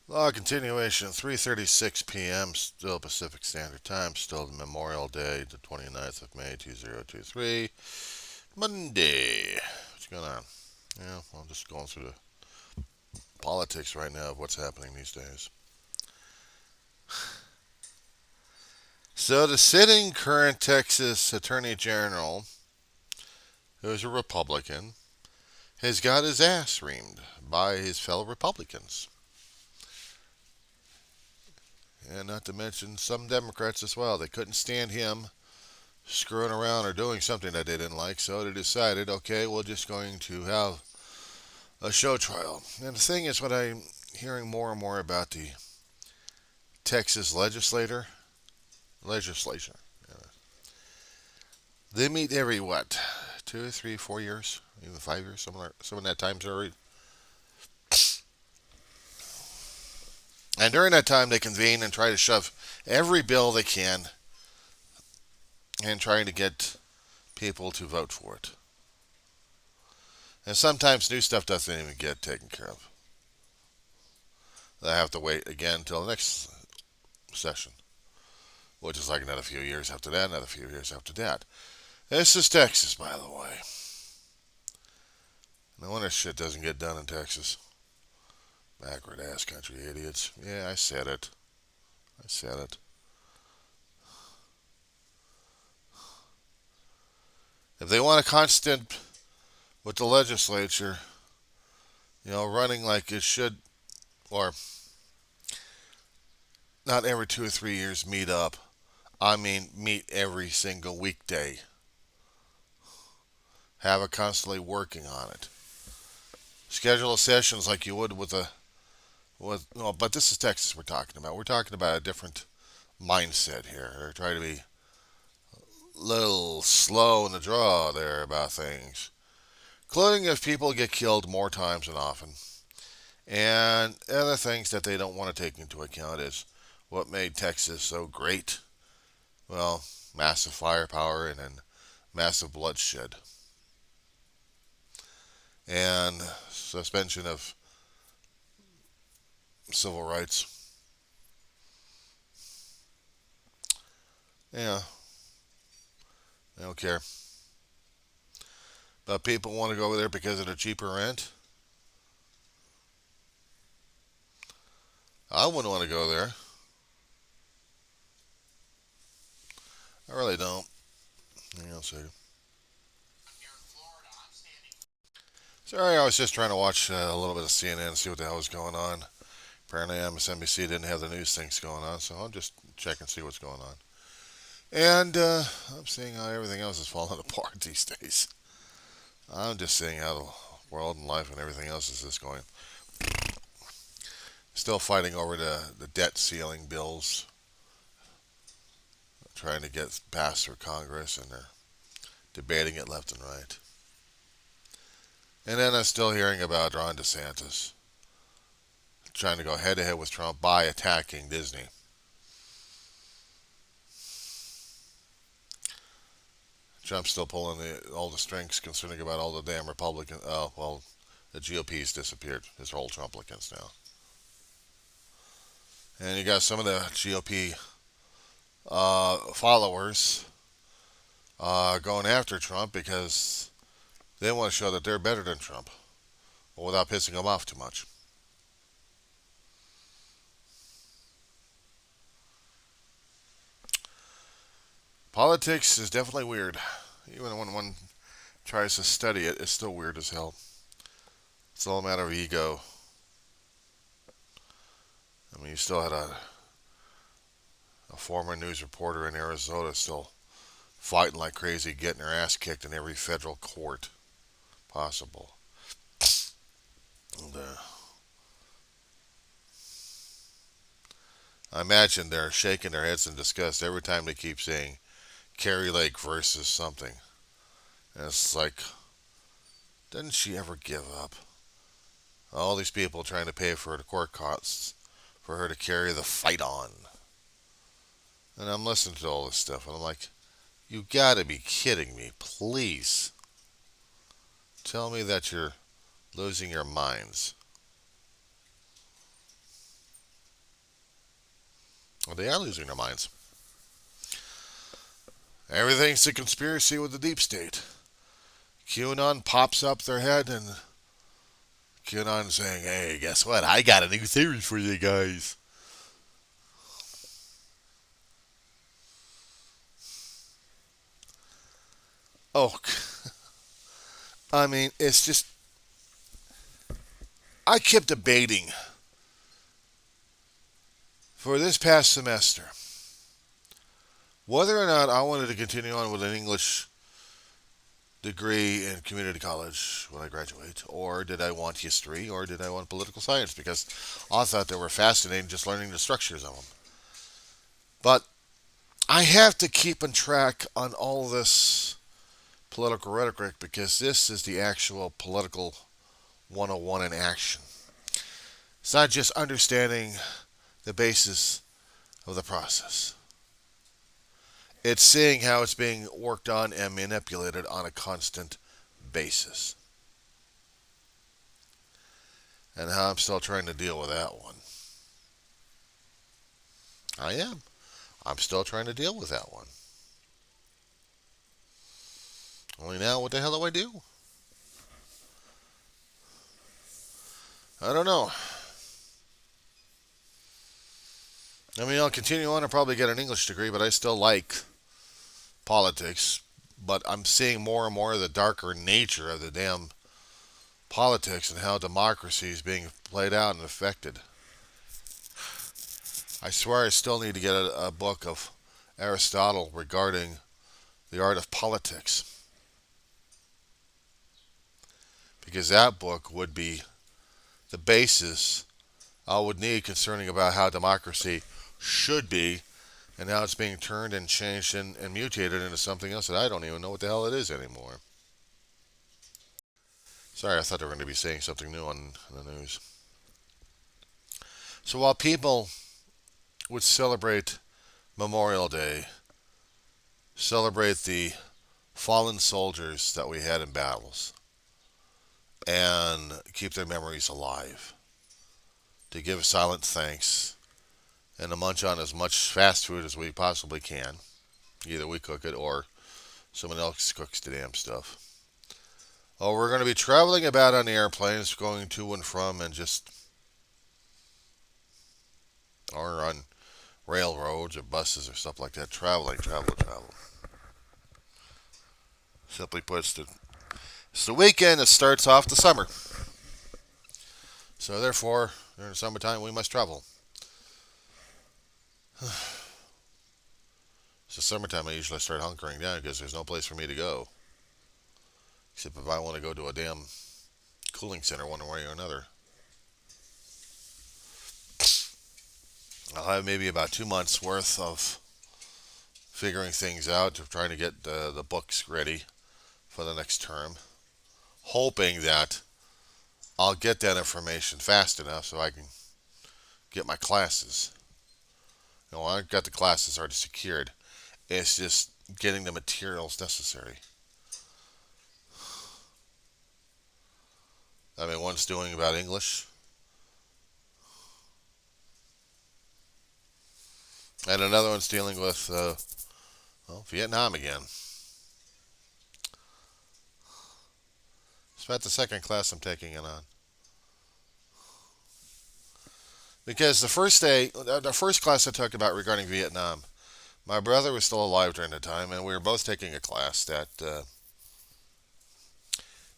Continuation, 3:36 p.m. Still Pacific Standard Time. Still Memorial Day, the 29th of May, 2023. Monday. What's going on? Yeah, well, just going through the politics right now of what's happening these days. So the sitting current Texas Attorney General, who is a Republican, has got his ass reamed by his fellow Republicans. And not to mention some Democrats as well. They couldn't stand him screwing around or doing something that they didn't like, so they decided, okay, we're just going to have a show trial. And the thing is, what I'm hearing more and more about the Texas legislature, they meet every what, 2, 3, 4 years, even 5 years, some of that time's already. And during that time, they convene and try to shove every bill they can and trying to get people to vote for it. And sometimes new stuff doesn't even get taken care of. They have to wait again until the next session, which is like another few years after that, another few years after that. This is Texas, by the way. No wonder shit doesn't get done in Texas. Backward ass country idiots. Yeah, I said it. I said it. If they want a constant with the legislature, running like it should, or not every 2 or 3 years meet up. I mean, meet every single weekday. Have it constantly working on it. Schedule sessions like you would with. No, but this is Texas we're talking about. We're talking about a different mindset here. They're trying to be a little slow in the draw there about things, including if people get killed more times than often. And other things that they don't want to take into account is what made Texas so great. Well, massive firepower and then massive bloodshed and suspension of civil rights. Yeah, they don't care. But people want to go over there because of the cheaper rent. I wouldn't want to go there. I really don't. Hang on a second. Sorry, I was just trying to watch a little bit of CNN and see what the hell was going on. Apparently, MSNBC didn't have the news things going on, so I'll just check and see what's going on. And I'm seeing how everything else is falling apart these days. I'm just seeing how the world and life and everything else is just going. Still fighting over the debt ceiling bills, trying to get passed through Congress, and they're debating it left and right. And then I'm still hearing about Ron DeSantis trying to go head to head with Trump by attacking Disney. Trump's still pulling all the strings, concerning about all the damn Republicans. Oh, well, the GOP's disappeared. It's all Trumplicans now. And you got some of the GOP followers going after Trump because they want to show that they're better than Trump without pissing him off too much. Politics is definitely weird. Even when one tries to study it, it's still weird as hell. It's all a matter of ego. I mean, you still had a former news reporter in Arizona still fighting like crazy, getting her ass kicked in every federal court possible. And, I imagine they're shaking their heads in disgust every time they keep saying Carrie Lake versus something. And it's like, doesn't she ever give up? All these people trying to pay for the court costs for her to carry the fight on. And I'm listening to all this stuff, and I'm like, you gotta be kidding me. Please tell me that you're losing your minds. Well, they are losing their minds. Everything's a conspiracy with the deep state. QAnon pops up their head, and QAnon saying, "Hey, guess what? I got a new theory for you guys." Oh, I mean, it's just I kept debating for this past semester whether or not I wanted to continue on with an English degree in community college when I graduate, or did I want history, or did I want political science? Because I thought they were fascinating, just learning the structures of them. But I have to keep in track on all this political rhetoric because this is the actual political 101 in action. It's not just understanding the basis of the process. It's seeing how it's being worked on and manipulated on a constant basis. And how I'm still trying to deal with that one. I am. I'm still trying to deal with that one. Only now, what the hell do I do? I don't know. I mean, I'll continue on and probably get an English degree, but I still like politics. But I'm seeing more and more of the darker nature of the damn politics and how democracy is being played out and affected. I swear I still need to get a book of Aristotle regarding the art of politics. Because that book would be the basis I would need concerning about how democracy should be and how it's being turned and changed and mutated into something else that I don't even know what the hell it is anymore. Sorry, I thought they were going to be saying something new on the news. So while people would celebrate Memorial Day, celebrate the fallen soldiers that we had in battles, and keep their memories alive, to give silent thanks, and to munch on as much fast food as we possibly can. Either we cook it or someone else cooks the damn stuff. Oh, we're going to be traveling about on the airplanes, going to and from, and just, or on railroads or buses or stuff like that. Traveling, travel. Simply put, it's the weekend that starts off the summer. So therefore, during the summertime, we must travel. It's the summertime I usually start hunkering down because there's no place for me to go. Except if I want to go to a damn cooling center one way or another. I'll have maybe about 2 months worth of figuring things out, of trying to get the books ready for the next term. Hoping that I'll get that information fast enough so I can get my classes. You know, I've got the classes already secured. It's just getting the materials necessary. I mean, one's doing about English, and another one's dealing with Vietnam again. It's about the second class I'm taking it on. Because the first class I took about regarding Vietnam, my brother was still alive during the time, and we were both taking a class that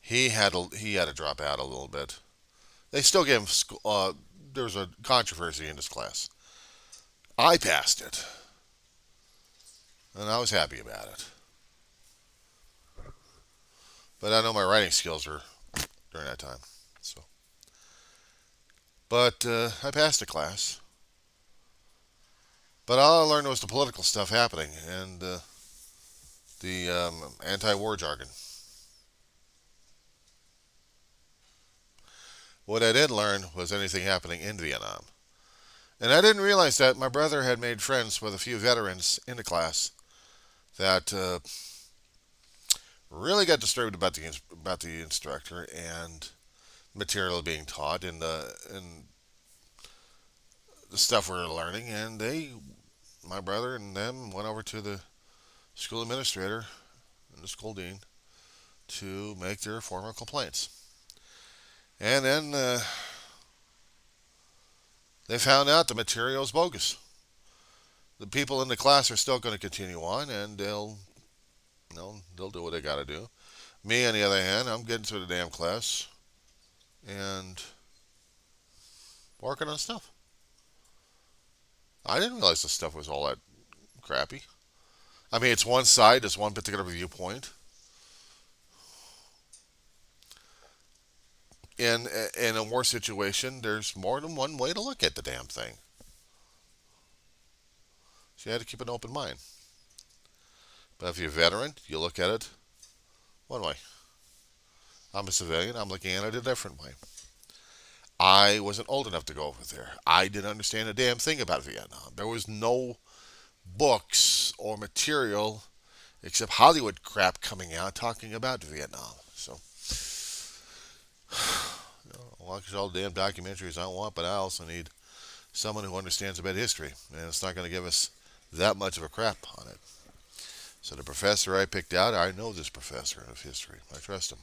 he had to drop out a little bit. They still gave him school. There was a controversy in this class. I passed it, and I was happy about it. But I know my writing skills were during that time. So, but I passed the class. But all I learned was the political stuff happening and the anti-war jargon. What I didn't learn was anything happening in Vietnam. And I didn't realize that my brother had made friends with a few veterans in the class that really got disturbed about the instructor and material being taught and the stuff we were learning, and they my brother and them went over to the school administrator and the school dean to make their formal complaints. And then they found out the material is bogus. The people in the class are still going to continue on, and they'll do what they got to do. Me, on the other hand, I'm getting through the damn class and working on stuff. I didn't realize the stuff was all that crappy. I mean, it's one side, it's one particular viewpoint. In a war situation, there's more than one way to look at the damn thing. So you had to keep an open mind. But if you're a veteran, you look at it one way. I'm a civilian, I'm looking at it a different way. I wasn't old enough to go over there. I didn't understand a damn thing about Vietnam. There was no books or material except Hollywood crap coming out talking about Vietnam. So, I'll watch all the damn documentaries I want, but I also need someone who understands about history, and it's not going to give us that much of a crap on it. So the professor I picked out, I know this professor of history. I trust him.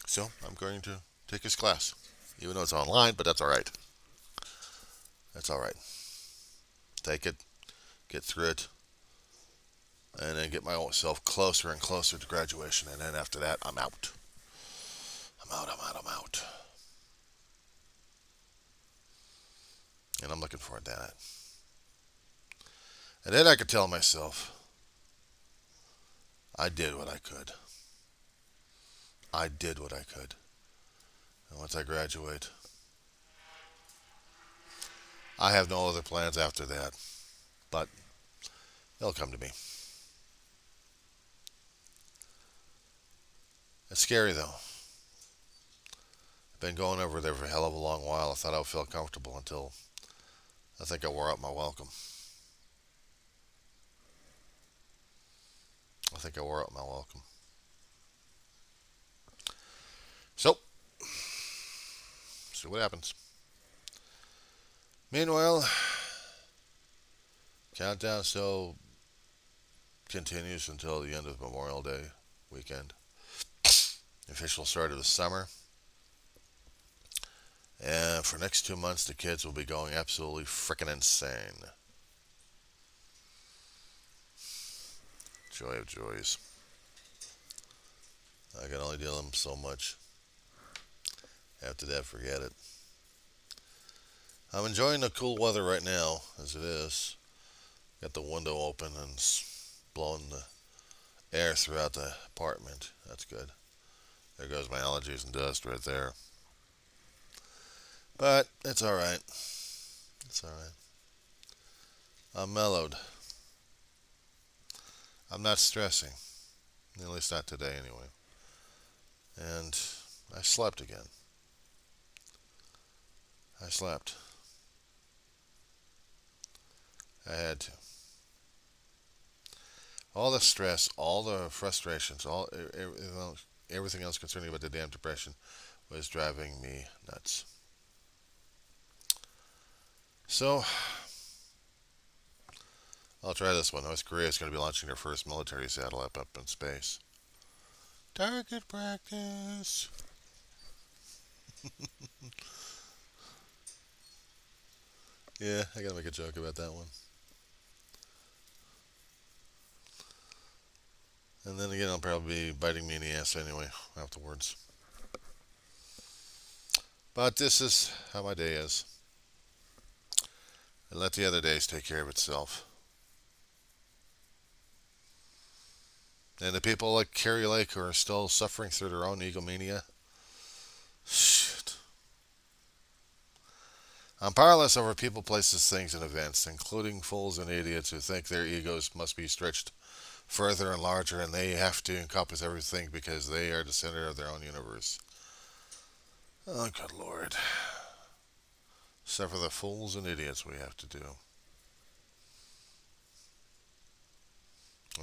So I'm going to take his class, even though it's online, but that's all right. That's all right. Take it, get through it, and then get myself closer and closer to graduation. And then after that, I'm out. I'm out. And I'm looking forward to that. And then I could tell myself, I did what I could. I did what I could. And once I graduate, I have no other plans after that. But they'll come to me. It's scary though. I've been going over there for a hell of a long while. I thought I would feel comfortable until I think I wore out my welcome. So, see what happens. Meanwhile, countdown still continues until the end of Memorial Day weekend. The official start of the summer. And for the next 2 months, the kids will be going absolutely frickin' insane. Joy of joys. I can only deal with them so much. After that, forget it. I'm enjoying the cool weather right now, as it is. Got the window open and blowing the air throughout the apartment. That's good. There goes my allergies and dust right there. But it's alright. It's alright. I'm mellowed. I'm not stressing. At least not today, anyway. And I slept again. I slept. I had to. All the stress, all the frustrations, everything else concerning about the damn depression was driving me nuts. So, I'll try this one. North Korea is going to be launching their first military satellite up in space. Target practice. Yeah, I gotta make a joke about that one. And then again, I'll probably be biting me in the ass anyway afterwards. But this is how my day is. And let the other days take care of itself. And the people like Carrie Lake who are still suffering through their own egomania, shit. I'm powerless over people, places, things, and events, including fools and idiots who think their egos must be stretched further and larger and they have to encompass everything because they are the center of their own universe. Oh, good Lord. Except for the fools and idiots we have to do.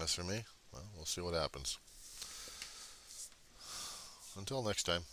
As for me, well, we'll see what happens. Until next time.